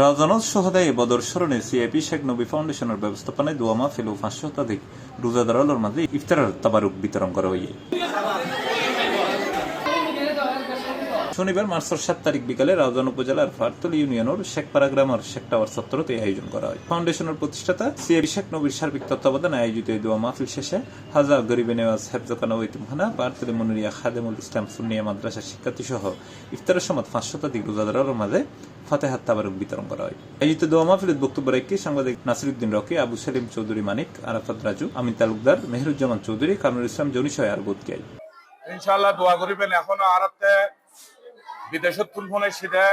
রাজনাথ সহদায় বদর স্মরণে সিআইপি শেখ নবী ফাউন্ডেশনের ব্যবস্থাপনায় দোয়া মাহফিল ও 500 শতাধিক রোজাদারের মাঝে ইফতারের তাবারুক বিতরণ করা হয়। শনিবার মার্চ 7 তারিখ বিকালে রাউজান উপজেলার ফারতলী ইউনিয়নের শেখপাড়া গ্রামের শেখ টাওয়ার চত্বরতে আয়োজন করা হয়। ফাউন্ডেশনের প্রতিষ্ঠাতা সিআইপি শেখ নবীর সার্বিক তত্ত্বাবধানে আয়োজিত এই দোয়া মাহফিল শেষে হাজা গরিবে নেওয়াজ হেফজখানা ও ইতিমখানা ফারতলী মুনিরিয়া খাদেমুল ইসলাম সুন্নিয়া মাদ্রাসার শিক্ষার্থী সহ ইফতারের সময় 500 শতাধিক রোজাদারের মাঝে ফাতেহাত তাবারুক বিতরণ করা হয়। আয়োজিত দোয়া মাহফিলের বক্তব্য রেখে সাংবাদিক নাসিরউদ্দিন রকি, আবু সেলিম চৌধুরী মানিক, আরাফাত রাজু, আমিন তালুকদার, মেহরুজ্জামান চৌধুরী, কামরুল ইসলাম জনিসহ আর বোধকিয়াই ইনশাআল্লাহ দোয়া করিবেন। এখনো আরাতে বিদেশত তুলফোনের সিধে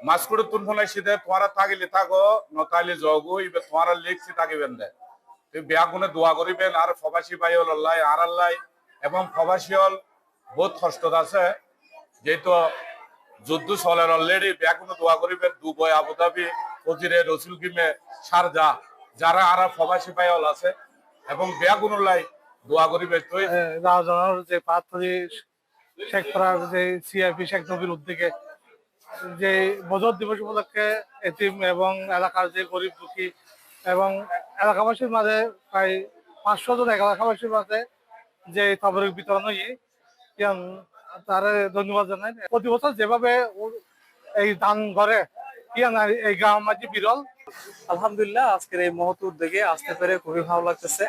মাস্কুরের তুলফোনের সিধে তোমারা থাকিলে থাকো নতাইলে জগু ইবে তোমারা লিখছি থাকিবেন দে তুই বেয়া গুনে দোয়া করিবেন। আর প্রবাসী ভাই হল আল্লাহ আর আল্লাহ এবং প্রবাসী হল বহুত কষ্ট আছে যেহেতু যুদ্ধ চলের অলরেডি বেয়া গুনে দোয়া করিবেন। দুবাই, আবুধাবি, ফজিরে, রসুল কিমে, শারজা যারা আর প্রবাসী ভাই হল আছে এবং বেয়া গুনুলাই দোয়া করিবেন। তুই রাজনার যে পাত্রী শেখপাড়ার যে সিআইপি শেখ নবীর উদ্যোগে যে বজর দিবস উপলক্ষে এতিম এবং এলাকার যে গরিব দুঃখী এবং এলাকাবাসীর মাঝে প্রায় 500 জন এলাকাবাসীর মাঝে যে তাবারুক বিতরণ হয়ে তারা ধন্যবাদ জানাই। প্রতি বছর যেভাবে এই দান করে এই গ্রাম মাঝে বিরল। আলহামদুলিল্লাহ আজকের এই মহৎ উদ্যোগে আসতে পেরে খুবই ভালো লাগতেছে।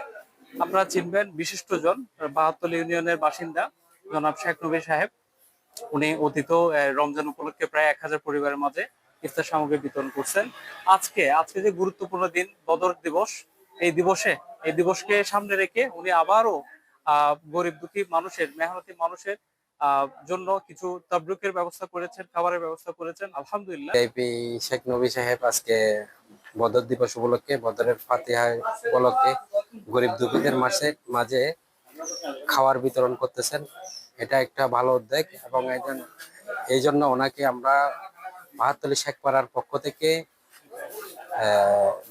আপনারা চিনবেন বিশিষ্টজন বাহাত্তলী ইউনিয়নের বাসিন্দা জনাব শেখ নবী সাহেব। উনি অতীত রমজান উপলক্ষে প্রায় 1000 পরিবারের মাঝে ইফতার সামগ্রী বিতরণ করছেন। আজকে যে গুরুত্বপূর্ণ দিন বদর দিবস, এই দিবসকে সামনে রেখে উনি আবারও গরিব দুঃখী মানুষের, মেহনতি মানুষের জন্য কিছু তাবরুকের ব্যবস্থা করেছেন, খাবারের ব্যবস্থা করেছেন। আলহামদুলিল্লাহ সিআইপি শেখ নবী সাহেব আজকে বদর দিবস উপলক্ষে, বদরের ফাতিহা উপলক্ষে গরিব দুঃখীদের মাঝে খাবার বিতরণ করতেছেন। এটা একটা ভালো উদ্যোগ এবং এই জন্য ওনাকে আমরা বাহাত্তলী শেখপাড়ার পক্ষ থেকে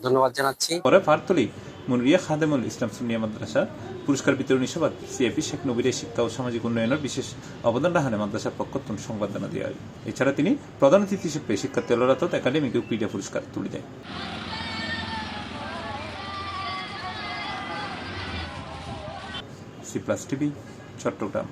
ধন্যবাদ জানাচ্ছি। পরে ফারতলী মুনিরিয়া খাদেমুল ইসলাম সুন্নিয়া মাদ্রাসা পুরস্কার বিতরণী সভায় সিআইপি শেখ নবীর শিক্ষা ও সামাজিক উন্নয়নের বিশেষ অবদান রাখানে মাদ্রাসার পক্ষ থেকে সংবর্ধনা দেওয়া হয়। এছাড়া তিনি প্রধান অতিথি হিসেবে শিক্ষার্থী আলোরাত একাডেমিক ও ক্রীড়া পুরস্কার তুলে দেন। C plus TV, Chittagong.